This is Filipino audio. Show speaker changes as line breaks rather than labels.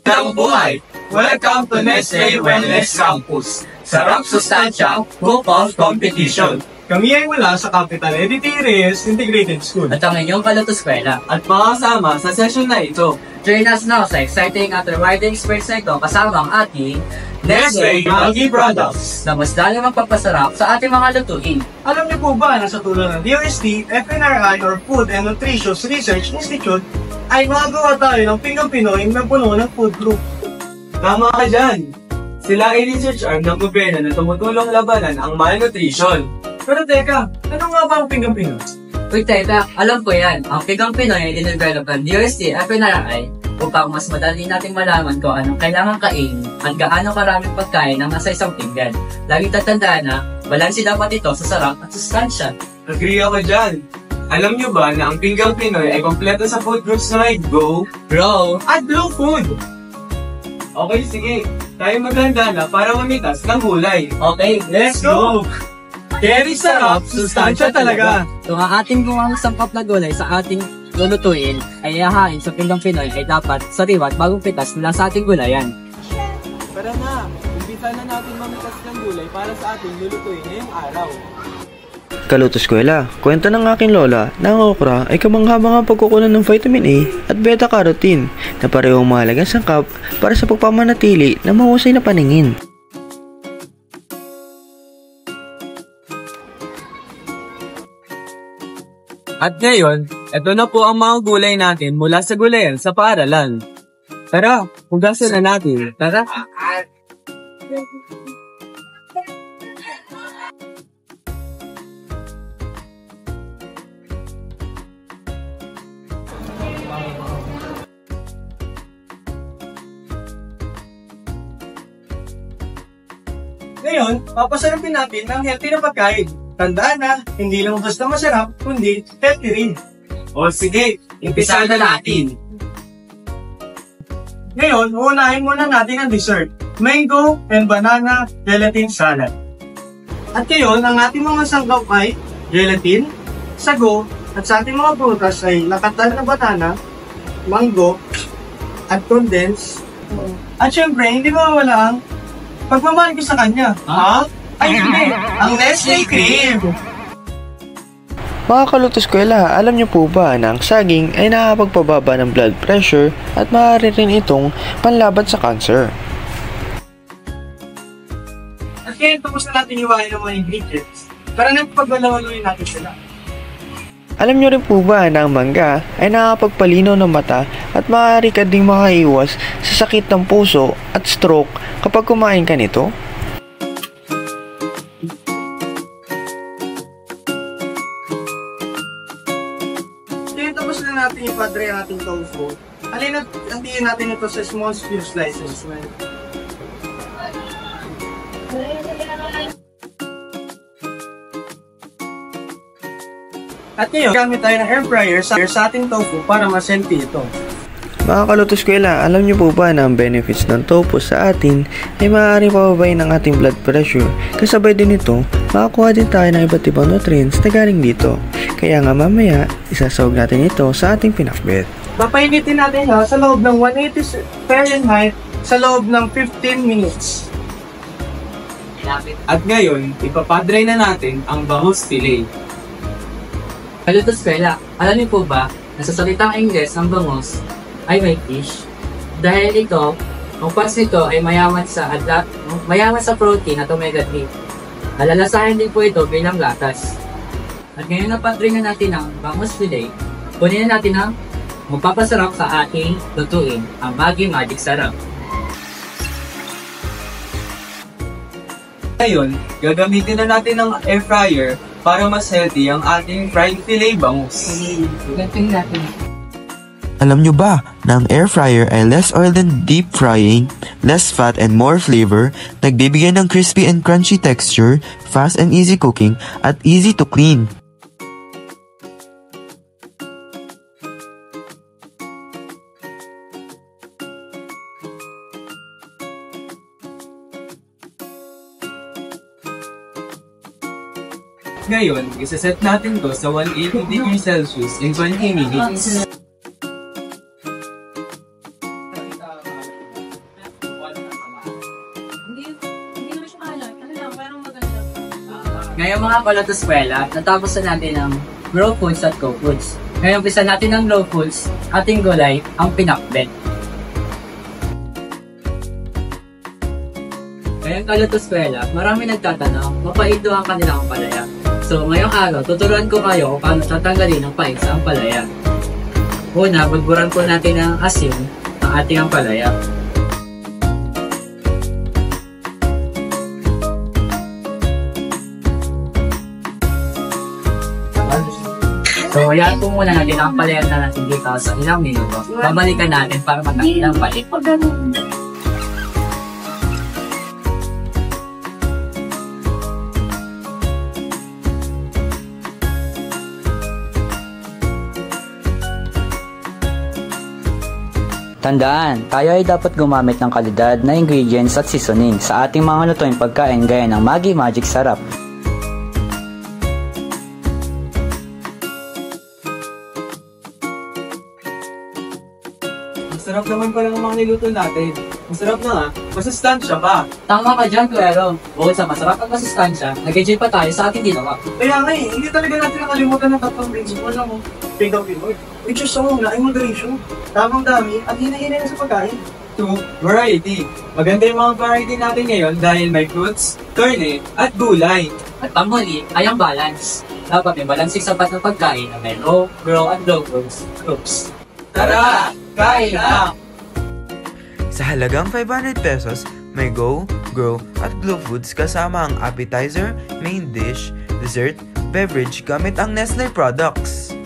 ng buhay! Welcome to Nestle Wellness Campus! Sarap sustansya, focus competition!
Kami ay mula sa Capital Edith Reyes Integrated School.
At ang inyong kalutos-eskwela.
At makasama sa session na ito.
Join us now sa exciting at rewarding experience na ito kasama ang ating
Nestle Maggi Products
na mas lalo magpapasarap sa ating mga lutuin.
Alam niyo po ba na sa tulong ng DOST, FNRI or Food and Nutrition Research Institute ay magagawa tayo ng Pinggang Pinoy na puno ng food group.
Tama ka dyan! Sila ay research arm ng gobyerno na tumutulong labanan ang malnutrition.
Pero teka, ano nga ba ang Pinggang Pinoy?
Uy, teka, alam ko yan. Ang Pinggang Pinoy ay dinevelop ng DOST, FNRI upang mas madali nating malaman kung anong kailangan kainin at gaano karaming pagkain ang nasa isang pinggan. Laging tatandaan na, balansi dapat ito sa sarap at sustansya.
Agree ako dyan! Alam nyo ba na ang Pinggang Pinoy ay kompleto sa food groups na may Go,
Grow,
at Blue Food? Okay, sige. Tayo maghanda na para mamitas ng gulay.
Okay, let's go!
Very sarap, sustansya talaga.
Kung ang ating gawang sangkap na gulay sa ating lulutuin ay ihahain sa Pinggang Pinoy ay dapat sariwa at bagong pitas mula sa ating gulayan.
Tara na, umpisa na natin mamitas ng gulay para sa ating lulutuin ngayong araw.
Kalutos-eskwela, kwento ng aking lola na ang okra ay kamangha-manghang pagkukunan ng vitamin A at beta-carotene na parehong mahalagang sangkap para sa pagpamanatili ng mahusay na paningin.
At ngayon, ito na po ang mga gulay natin mula sa gulayan sa paaralan. Tara, hugasan na natin. Tara.
Ngayon, papasarapin natin ng healthy na pagkain. Tandaan na, hindi lang basta masarap, kundi healthy rin.
O sige, umpisahan na natin.
Ngayon, uunahin muna natin ang dessert. Mango and banana gelatin salad. At ngayon, ang ating mga sangkap ay gelatin, sago, at sa ating mga prutas ay lakatan na banana, mango, at condensed. At syempre, hindi mawawala ang pagmamahal ko sa kanya. Ha? Ay, hindi! Ang Nestle Cream!
Mga kalutos-eskwela, alam niyo po ba na ang saging ay nakakapagpababa ng blood pressure at maaari rin itong panlaban sa cancer?
At ngayon, tapos na natin iwain ng mga ingredients. Para na paglalawaluin natin sila.
Alam niyo rin po ba na ang mangga ay nakakapagpalinaw ng mata at maaari ka ding makaiwas sa sakit ng puso at stroke kapag kumain ka nito?
Ngayon, tapos na natin ipadry ang ating tofu. Antiyin natin ito sa small cube slices. At ngayon, gamit tayo ng air fryer sa ating tofu para mas healthy ito.
Mga kalutos-eskwela, alam niyo po ba na ang benefits ng tofu sa atin ay maaaring pababain ng ating blood pressure? Kasabay din ito, makakuha din tayo ng iba't ibang nutrients na galing dito. Kaya nga mamaya, isasawag natin ito sa ating pinakbet.
Papainitin natin sa loob ng 180 Fahrenheit sa loob ng 15 minutes.
At ngayon, ipapadry na natin ang bangus fillet.
Kalutos-eskwela, alam niyo po ba na sa salitang Ingles ang bangus ay may fish? Dahil ito, ang parts nito ay mayaman sa protein at omega-3. Alalasahin din po ito bilang gatas. At ngayon napadry na natin ang bangus fillet, kunin na natin ang magpapasarap sa ating lutuin, ang Maggi Magic Sarap.
Ngayon, gagamitin na natin ang air fryer para mas healthy ang ating fried fillet bangus.
Ganting natin.
Alam nyo ba na ang air fryer ay less oil than deep frying, less fat and more flavor, nagbibigay ng crispy and crunchy texture, fast and easy cooking, at easy to clean.
Ngayon, isaset natin to sa 180 degrees Celsius in 20 minutes.
Ngayon mga kaloto-eskwela, natapos na natin ang Grow Foods at Go Foods. Ngayon umpisa natin ang Grow Foods, ating gulay, ang pinakbet. Ngayon kaloto-eskwela, marami nagtatanong, mapait daw ang kanilang ampalaya. So ngayong araw, tuturuan ko kayo kung paano tatanggalin ang pait sa ampalaya. Una, bagburan po natin ng asin ang ating ampalaya. So, yan po muna natin ang palayan na natin dito sa ilang minuto. Babalikan natin para matanggal ang palit.
Tandaan, tayo ay dapat gumamit ng kalidad na ingredients at seasoning sa ating mga lutuing pagkain gaya ng Maggi Magic Sarap.
Masarap naman pala ng mga niluto natin. Masarap na nga, masustansya pa.
Tama ka dyan, Kuero. Bukod sa masarap at masustansya, nag-enjoy pa tayo sa ating ginawa.
Kaya nga hindi talaga natin nakalimutan ng tatlong principles mo. Think of it, which is so na moderation, tamang dami, at hinahinay na sa pagkain.
2. Variety. Maganda yung mga variety natin ngayon dahil may fruits, karne, at gulay.
At panghuli ay ang balance. Dapat may balansing sapat ng pagkain na may low, grow, and low groups.
Tara! Kain na!
Sa halagang 500 pesos, may Go, Grow at Glow Foods kasama ang appetizer, main dish, dessert, beverage gamit ang Nestle products.